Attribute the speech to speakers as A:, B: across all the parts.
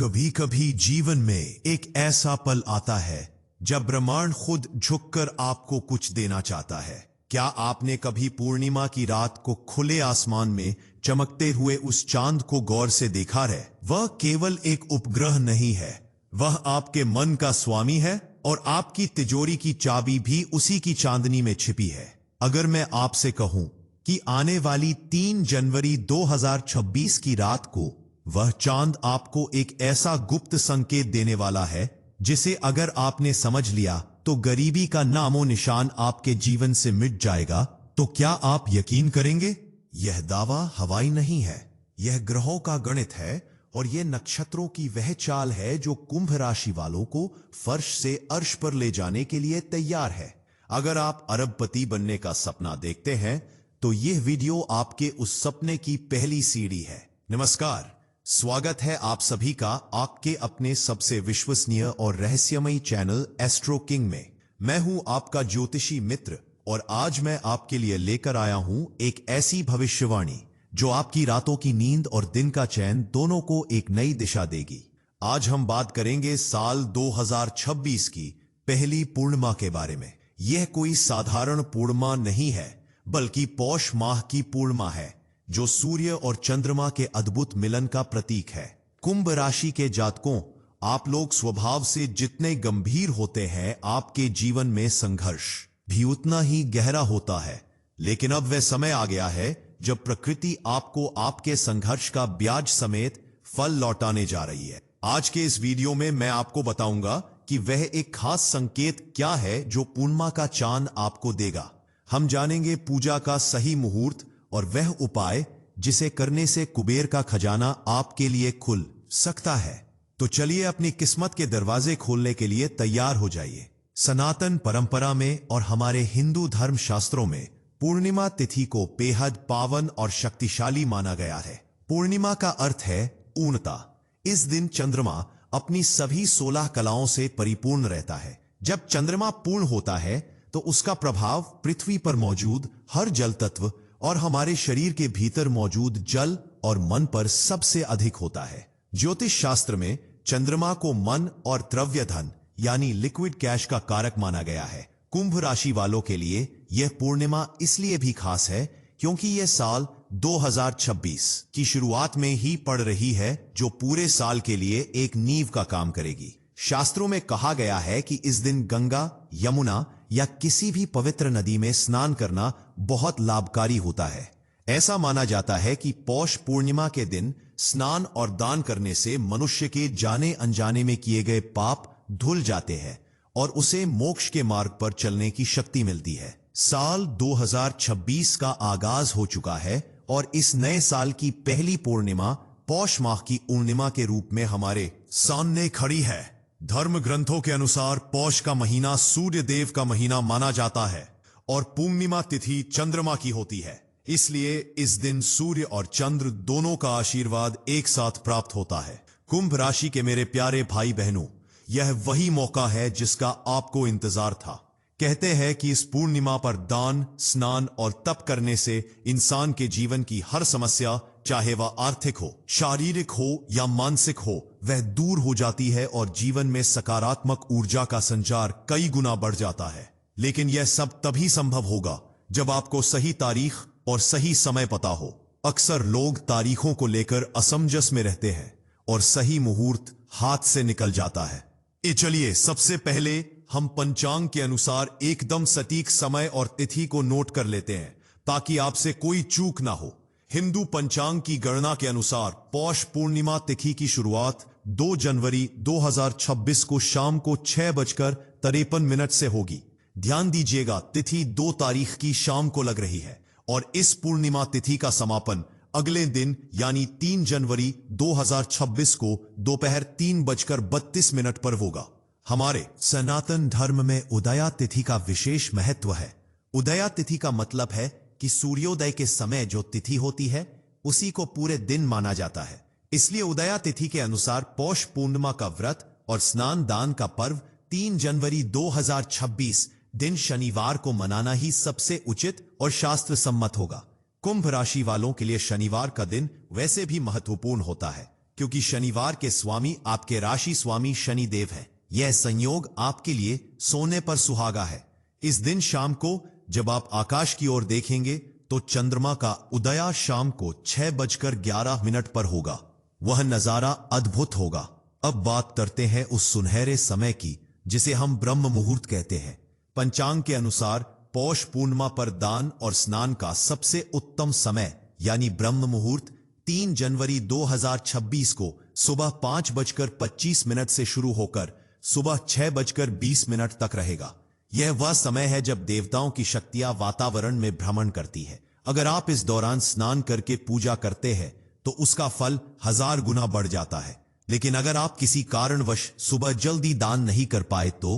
A: कभी कभी जीवन में एक ऐसा पल आता है जब ब्रह्मांड खुद झुककर आपको कुछ देना चाहता है। क्या आपने कभी पूर्णिमा की रात को खुले आसमान में चमकते हुए उस चांद को गौर से देखा है? वह केवल एक उपग्रह नहीं है, वह आपके मन का स्वामी है और आपकी तिजोरी की चाबी भी उसी की चांदनी में छिपी है। अगर मैं आपसे कहूं कि आने वाली 3 जनवरी 2026 की रात को वह चांद आपको एक ऐसा गुप्त संकेत देने वाला है जिसे अगर आपने समझ लिया तो गरीबी का नामो निशान आपके जीवन से मिट जाएगा, तो क्या आप यकीन करेंगे? यह दावा हवाई नहीं है, यह ग्रहों का गणित है और यह नक्षत्रों की वह चाल है जो कुंभ राशि वालों को फर्श से अर्श पर ले जाने के लिए तैयार है। अगर आप अरबपति बनने का सपना देखते हैं तो यह वीडियो आपके उस सपने की पहली सीढ़ी है। नमस्कार, स्वागत है आप सभी का आपके अपने सबसे विश्वसनीय और रहस्यमयी चैनल एस्ट्रो किंग में। मैं हूं आपका ज्योतिषी मित्र और आज मैं आपके लिए लेकर आया हूं एक ऐसी भविष्यवाणी जो आपकी रातों की नींद और दिन का चैन दोनों को एक नई दिशा देगी। आज हम बात करेंगे साल 2026 की पहली पूर्णिमा के बारे में। यह कोई साधारण पूर्णिमा नहीं है, बल्कि पौष माह की पूर्णिमा है जो सूर्य और चंद्रमा के अद्भुत मिलन का प्रतीक है। कुंभ राशि के जातकों, आप लोग स्वभाव से जितने गंभीर होते हैं, आपके जीवन में संघर्ष भी उतना ही गहरा होता है। लेकिन अब वह समय आ गया है जब प्रकृति आपको आपके संघर्ष का ब्याज समेत फल लौटाने जा रही है। आज के इस वीडियो में मैं आपको बताऊंगा कि वह एक खास संकेत क्या है जो पूर्णिमा का चांद आपको देगा। हम जानेंगे पूजा का सही मुहूर्त और वह उपाय जिसे करने से कुबेर का खजाना आपके लिए खुल सकता है। तो चलिए अपनी किस्मत के दरवाजे खोलने के लिए तैयार हो जाइए। सनातन परंपरा में और हमारे हिंदू धर्म शास्त्रों में पूर्णिमा तिथि को बेहद पावन और शक्तिशाली माना गया है। पूर्णिमा का अर्थ है पूर्णता। इस दिन चंद्रमा अपनी सभी 16 कलाओं से परिपूर्ण रहता है। जब चंद्रमा पूर्ण होता है तो उसका प्रभाव पृथ्वी पर मौजूद हर जल तत्व और हमारे शरीर के भीतर मौजूद जल और मन पर सबसे अधिक होता है। ज्योतिष शास्त्र में चंद्रमा को मन और द्रव्य धन यानी लिक्विड कैश का कारक माना गया है। कुंभ राशि वालों के लिए यह पूर्णिमा इसलिए भी खास है क्योंकि यह साल 2026 की शुरुआत में ही पड़ रही है, जो पूरे साल के लिए एक नींव का काम करेगी। शास्त्रों में कहा गया है कि इस दिन गंगा, यमुना या किसी भी पवित्र नदी में स्नान करना बहुत लाभकारी होता है। ऐसा माना जाता है कि पौष पूर्णिमा के दिन स्नान और दान करने से मनुष्य के जाने अनजाने में किए गए पाप धुल जाते हैं और उसे मोक्ष के मार्ग पर चलने की शक्ति मिलती है। साल 2026 का आगाज हो चुका है और इस नए साल की पहली पूर्णिमा पौष माह की पूर्णिमा के रूप में हमारे सामने खड़ी है। धर्म ग्रंथों के अनुसार पौष का महीना सूर्य देव का महीना माना जाता है और पूर्णिमा तिथि चंद्रमा की होती है। इसलिए इस दिन सूर्य और चंद्र दोनों का आशीर्वाद एक साथ प्राप्त होता है। कुंभ राशि के मेरे प्यारे भाई बहनों, यह वही मौका है जिसका आपको इंतजार था। कहते हैं कि इस पूर्णिमा पर दान, स्नान और तप करने से इंसान के जीवन की हर समस्या, चाहे वह आर्थिक हो, शारीरिक हो या मानसिक हो, वह दूर हो जाती है और जीवन में सकारात्मक ऊर्जा का संचार कई गुना बढ़ जाता है। लेकिन यह सब तभी संभव होगा जब आपको सही तारीख और सही समय पता हो। अक्सर लोग तारीखों को लेकर असमंजस में रहते हैं और सही मुहूर्त हाथ से निकल जाता है। चलिए सबसे पहले हम पंचांग के अनुसार एकदम सटीक समय और तिथि को नोट कर लेते हैं ताकि आपसे कोई चूक ना हो। हिंदू पंचांग की गणना के अनुसार पौष पूर्णिमा तिथि की शुरुआत 2 जनवरी 2026 को शाम को 6:53 से होगी। ध्यान दीजिएगा, तिथि 2 तारीख की शाम को लग रही है और इस पूर्णिमा तिथि का समापन अगले दिन यानी 3 जनवरी 2026 को दोपहर 3:32 पर होगा। हमारे सनातन धर्म में उदया तिथि का विशेष महत्व है। उदया तिथि का मतलब है कि सूर्योदय के समय जो तिथि होती है उसी को पूरे दिन माना जाता है। इसलिए उदया तिथि के अनुसार पौष पूर्णिमा का व्रत और स्नान दान का पर्व 3 जनवरी 2026 दिन शनिवार को मनाना ही सबसे उचित और शास्त्र सम्मत होगा। कुंभ राशि वालों के लिए शनिवार का दिन वैसे भी महत्वपूर्ण होता है क्योंकि शनिवार के स्वामी आपके राशि स्वामी शनि देव हैं। यह संयोग आपके लिए सोने पर सुहागा है। इस दिन शाम को जब आप आकाश की ओर देखेंगे तो चंद्रमा का उदय शाम को 6:11 पर होगा। वह नजारा अद्भुत होगा। अब बात करते हैं उस सुनहरे समय की जिसे हम ब्रह्म मुहूर्त कहते हैं। पंचांग के अनुसार पौष पूर्णिमा पर दान और स्नान का सबसे उत्तम समय यानी ब्रह्म मुहूर्त 3 जनवरी 2026 को सुबह 5:25 से शुरू होकर सुबह 6:20 तक रहेगा। यह वह समय है जब देवताओं की शक्तियां वातावरण में भ्रमण करती है। अगर आप इस दौरान स्नान करके पूजा करते हैं तो उसका फल 1000 गुना बढ़ जाता है। लेकिन अगर आप किसी कारणवश सुबह जल्दी दान नहीं कर पाए तो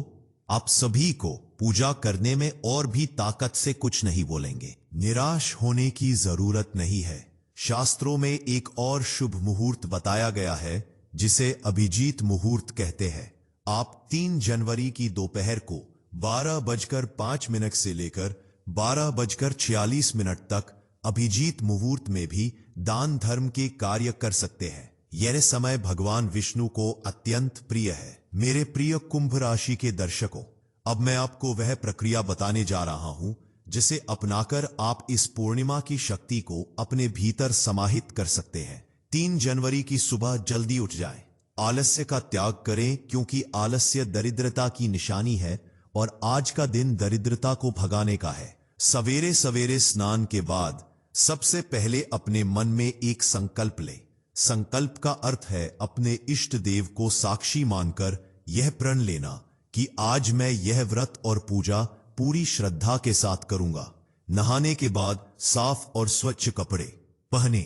A: आप सभी को पूजा करने में और भी ताकत से कुछ नहीं बोलेंगे। निराश होने की जरूरत नहीं है। शास्त्रों में एक और शुभ मुहूर्त बताया गया है जिसे अभिजीत मुहूर्त कहते हैं। आप 3 जनवरी की दोपहर को 12:05 से लेकर 12:46 तक अभिजीत मुहूर्त में भी दान धर्म के कार्य कर सकते हैं। यह समय भगवान विष्णु को अत्यंत प्रिय है। मेरे प्रिय कुंभ राशि के दर्शकों, अब मैं आपको वह प्रक्रिया बताने जा रहा हूं जिसे अपनाकर आप इस पूर्णिमा की शक्ति को अपने भीतर समाहित कर सकते हैं। 3 जनवरी की सुबह जल्दी उठ जाएं। आलस्य का त्याग करें क्योंकि आलस्य दरिद्रता की निशानी है और आज का दिन दरिद्रता को भगाने का है। सवेरे सवेरे स्नान के बाद सबसे पहले अपने मन में एक संकल्प लें। संकल्प का अर्थ है अपने इष्ट देव को साक्षी मानकर यह प्रण लेना कि आज मैं यह व्रत और पूजा पूरी श्रद्धा के साथ करूंगा। नहाने के बाद साफ और स्वच्छ कपड़े पहने।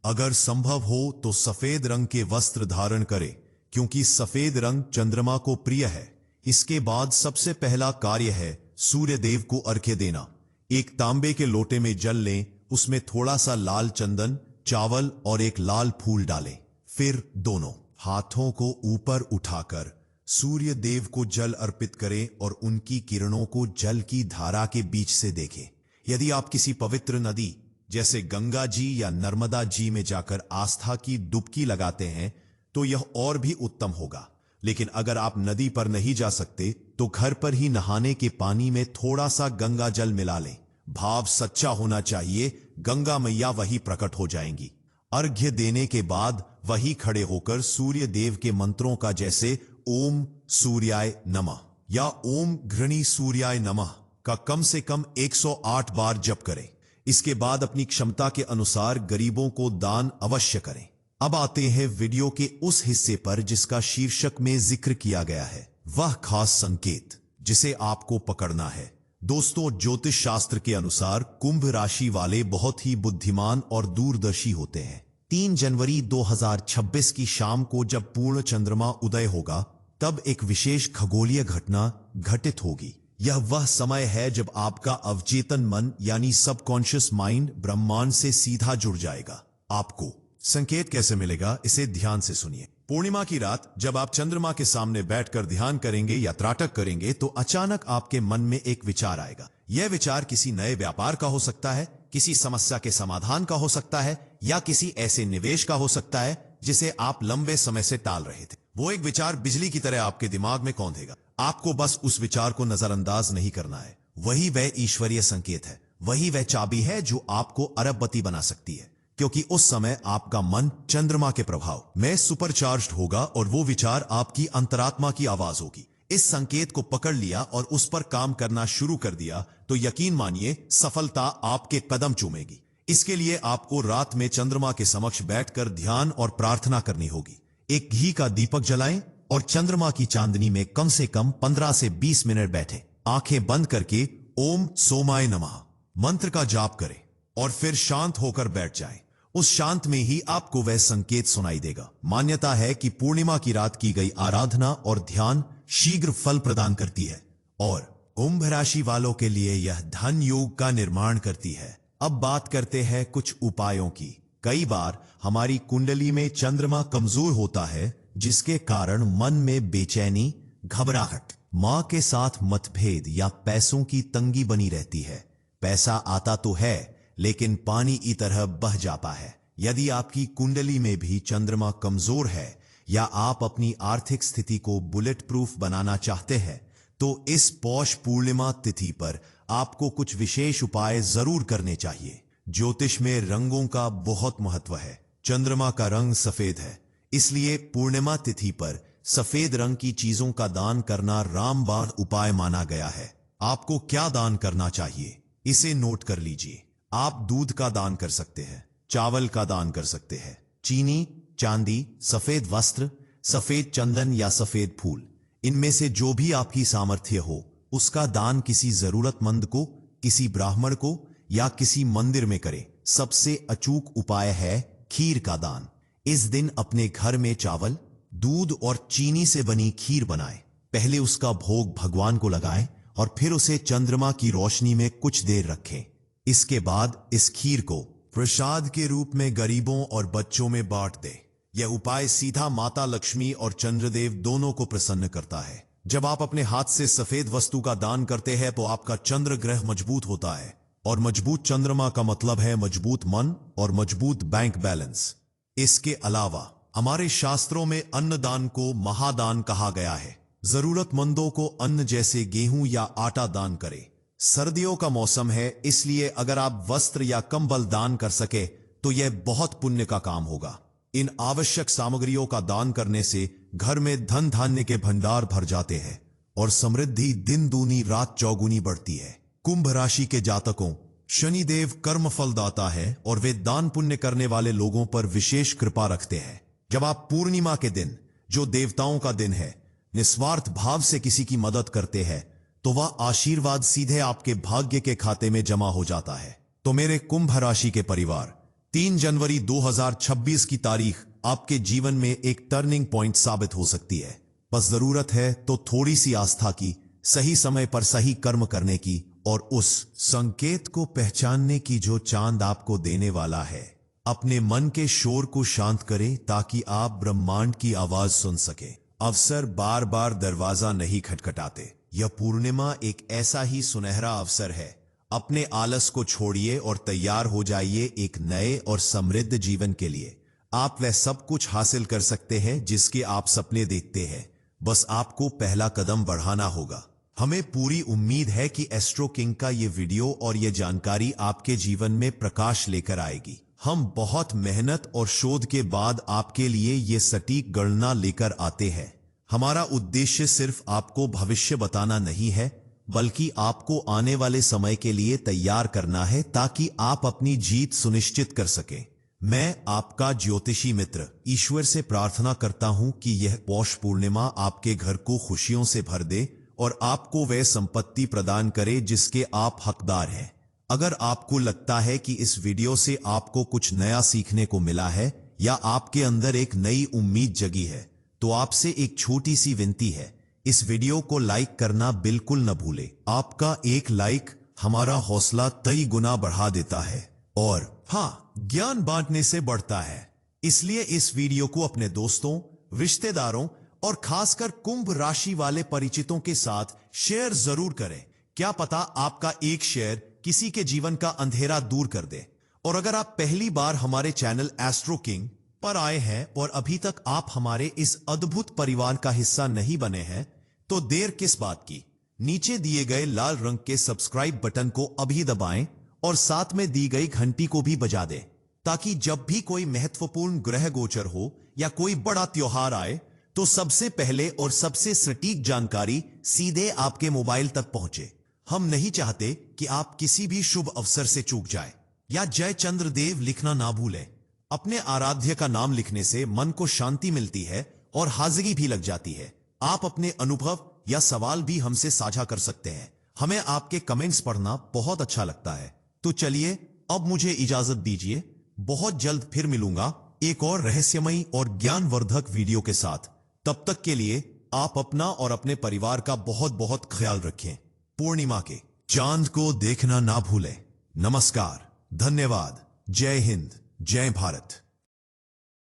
A: अगर संभव हो तो सफेद रंग के वस्त्र धारण करें क्योंकि सफेद रंग चंद्रमा को प्रिय है। इसके बाद सबसे पहला कार्य है सूर्य देव को अर्घ्य देना। एक तांबे के लोटे में जल लें, उसमें थोड़ा सा लाल चंदन, चावल और एक लाल फूल डालें। फिर दोनों हाथों को ऊपर उठाकर सूर्य देव को जल अर्पित करें और उनकी किरणों को जल की धारा के बीच से देखें। यदि आप किसी पवित्र नदी जैसे गंगा जी या नर्मदा जी में जाकर आस्था की डुबकी लगाते हैं तो यह और भी उत्तम होगा। लेकिन अगर आप नदी पर नहीं जा सकते तो घर पर ही नहाने के पानी में थोड़ा सा गंगा जल मिला लें। भाव सच्चा होना चाहिए, गंगा मैया वही प्रकट हो जाएंगी। अर्घ्य देने के बाद वही खड़े होकर सूर्य देव के मंत्रों का जैसे ओम सूर्याय नमः या ओम घृणी सूर्याय नमः का कम से कम 108 बार जप करें। इसके बाद अपनी क्षमता के अनुसार गरीबों को दान अवश्य करें। अब आते हैं वीडियो के उस हिस्से पर जिसका शीर्षक में जिक्र किया गया है, वह खास संकेत जिसे आपको पकड़ना है। दोस्तों, ज्योतिष शास्त्र के अनुसार कुंभ राशि वाले बहुत ही बुद्धिमान और दूरदर्शी होते हैं। 3 जनवरी 2026 की शाम को जब पूर्ण चंद्रमा उदय होगा तब एक विशेष खगोलीय घटना घटित होगी। यह वह समय है जब आपका अवचेतन मन यानी सबकॉन्शियस माइंड ब्रह्मांड से सीधा जुड़ जाएगा। आपको संकेत कैसे मिलेगा, इसे ध्यान से सुनिए। पूर्णिमा की रात जब आप चंद्रमा के सामने बैठकर ध्यान करेंगे या त्राटक करेंगे तो अचानक आपके मन में एक विचार आएगा। यह विचार किसी नए व्यापार का हो सकता है, किसी समस्या के समाधान का हो सकता है या किसी ऐसे निवेश का हो सकता है जिसे आप लंबे समय से टाल रहे थे। वो एक विचार बिजली की तरह आपके दिमाग में कौंधेगा। आपको बस उस विचार को नजरअंदाज नहीं करना है। वही वह ईश्वरीय संकेत है, वही वह चाबी है जो आपको अरबपति बना सकती है, क्योंकि उस समय आपका मन चंद्रमा के प्रभाव में सुपरचार्ज्ड होगा और वो विचार आपकी अंतरात्मा की आवाज होगी। इस संकेत को पकड़ लिया और उस पर काम करना शुरू कर दिया तो यकीन मानिए सफलता आपके कदम चूमेगी। इसके लिए आपको रात में चंद्रमा के समक्ष बैठकर ध्यान और प्रार्थना करनी होगी। एक घी का दीपक जलाएं और चंद्रमा की चांदनी में कम से कम 15 से 20 मिनट बैठें। आंखें बंद करके ओम सोमाय नमः मंत्र का जाप करें और फिर शांत होकर बैठ जाएं। उस शांत में ही आपको वह संकेत सुनाई देगा। मान्यता है कि पूर्णिमा की रात की गई आराधना और ध्यान शीघ्र फल प्रदान करती है और कुंभ राशि वालों के लिए यह धन योग का निर्माण करती है। अब बात करते हैं कुछ उपायों की। कई बार हमारी कुंडली में चंद्रमा कमजोर होता है जिसके कारण मन में बेचैनी, घबराहट, मां के साथ मतभेद या पैसों की तंगी बनी रहती है। पैसा आता तो है लेकिन पानी की तरह बह जाता है। यदि आपकी कुंडली में भी चंद्रमा कमजोर है या आप अपनी आर्थिक स्थिति को बुलेट प्रूफ बनाना चाहते हैं, तो इस पौष पूर्णिमा तिथि पर आपको कुछ विशेष उपाय जरूर करने चाहिए। ज्योतिष में रंगों का बहुत महत्व है। चंद्रमा का रंग सफेद है, इसलिए पूर्णिमा तिथि पर सफेद रंग की चीजों का दान करना रामबाण उपाय माना गया है। आपको क्या दान करना चाहिए, इसे नोट कर लीजिए। आप दूध का दान कर सकते हैं, चावल का दान कर सकते हैं, चीनी, चांदी, सफेद वस्त्र, सफेद चंदन या सफेद फूल, इनमें से जो भी आपकी सामर्थ्य हो उसका दान किसी जरूरतमंद को, किसी ब्राह्मण को या किसी मंदिर में करें। सबसे अचूक उपाय है खीर का दान। इस दिन अपने घर में चावल, दूध और चीनी से बनी खीर बनाएं। पहले उसका भोग भगवान को लगाएं और फिर उसे चंद्रमा की रोशनी में कुछ देर रखें। इसके बाद इस खीर को प्रसाद के रूप में गरीबों और बच्चों में बांट दें। यह उपाय सीधा माता लक्ष्मी और चंद्रदेव दोनों को प्रसन्न करता है। जब आप अपने हाथ से सफेद वस्तु का दान करते हैं तो आपका चंद्र ग्रह मजबूत होता है, और मजबूत चंद्रमा का मतलब है मजबूत मन और मजबूत बैंक बैलेंस। इसके अलावा हमारे शास्त्रों में अन्नदान को महादान कहा गया है। जरूरतमंदों को अन्न जैसे गेहूं या आटा दान करें। सर्दियों का मौसम है, इसलिए अगर आप वस्त्र या कंबल दान कर सके तो यह बहुत पुण्य का काम होगा। इन आवश्यक सामग्रियों का दान करने से घर में धन धान्य के भंडार भर जाते हैं और समृद्धि दिन दूनी रात चौगुनी बढ़ती है। कुंभ राशि के जातकों, शनिदेव कर्म फलदाता है और वे दान पुण्य करने वाले लोगों पर विशेष कृपा रखते हैं। जब आप पूर्णिमा के दिन, जो देवताओं का दिन है, निस्वार्थ भाव से किसी की मदद करते हैं तो वह आशीर्वाद सीधे आपके भाग्य के खाते में जमा हो जाता है। तो मेरे कुंभ राशि के परिवार, 3 जनवरी 2026 की तारीख आपके जीवन में एक टर्निंग पॉइंट साबित हो सकती है। बस जरूरत है तो थोड़ी सी आस्था की, सही समय पर सही कर्म करने की और उस संकेत को पहचानने की जो चांद आपको देने वाला है। अपने मन के शोर को शांत करें ताकि आप ब्रह्मांड की आवाज सुन सके। अवसर बार बार दरवाजा नहीं खटखटाते। यह पूर्णिमा एक ऐसा ही सुनहरा अवसर है। अपने आलस को छोड़िए और तैयार हो जाइए एक नए और समृद्ध जीवन के लिए। आप वह सब कुछ हासिल कर सकते हैं जिसके आप सपने देखते हैं। बस आपको पहला कदम बढ़ाना होगा। हमें पूरी उम्मीद है कि एस्ट्रो किंग का ये वीडियो और ये जानकारी आपके जीवन में प्रकाश लेकर आएगी। हम बहुत मेहनत और शोध के बाद आपके लिए ये सटीक गणना लेकर आते हैं। हमारा उद्देश्य सिर्फ आपको भविष्य बताना नहीं है, बल्कि आपको आने वाले समय के लिए तैयार करना है ताकि आप अपनी जीत सुनिश्चित कर सकें। मैं आपका ज्योतिषी मित्र ईश्वर से प्रार्थना करता हूं कि यह पौष पूर्णिमा आपके घर को खुशियों से भर दे और आपको वह संपत्ति प्रदान करे जिसके आप हकदार हैं। अगर आपको लगता है कि इस वीडियो से आपको कुछ नया सीखने को मिला है या आपके अंदर एक नई उम्मीद जगी है, तो आपसे एक छोटी सी विनती है, इस वीडियो को लाइक करना बिल्कुल न भूले। आपका एक लाइक हमारा हौसला कई गुना बढ़ा देता है और हाँ, ज्ञान बांटने से बढ़ता है। इसलिए इस वीडियो को अपने दोस्तों, रिश्तेदारों और खासकर कुंभ राशि वाले परिचितों के साथ शेयर जरूर करें। क्या पता आपका एक शेयर किसी के जीवन का अंधेरा दूर कर दे। और अगर आप पहली बार हमारे चैनल एस्ट्रो किंग पर आए हैं और अभी तक आप हमारे इस अद्भुत परिवार का हिस्सा नहीं बने हैं, तो देर किस बात की। नीचे दिए गए लाल रंग के सब्सक्राइब बटन को अभी दबाएं और साथ में दी गई घंटी को भी बजा दें, ताकि जब भी कोई महत्वपूर्ण ग्रह गोचर हो या कोई बड़ा त्योहार आए तो सबसे पहले और सबसे सटीक जानकारी सीधे आपके मोबाइल तक पहुंचे। हम नहीं चाहते कि आप किसी भी शुभ अवसर से चूक जाए या जय चंद्रदेव लिखना ना भूलें। अपने आराध्य का नाम लिखने से मन को शांति मिलती है और हाजिरी भी लग जाती है। आप अपने अनुभव या सवाल भी हमसे साझा कर सकते हैं। हमें आपके कमेंट्स पढ़ना बहुत अच्छा लगता है। तो चलिए अब मुझे इजाजत दीजिए। बहुत जल्द फिर मिलूंगा एक और रहस्यमयी और ज्ञानवर्धक वीडियो के साथ। तब तक के लिए आप अपना और अपने परिवार का बहुत बहुत ख्याल रखें। पूर्णिमा के चांद को देखना ना भूलें। नमस्कार, धन्यवाद, जय हिंद, जय भारत।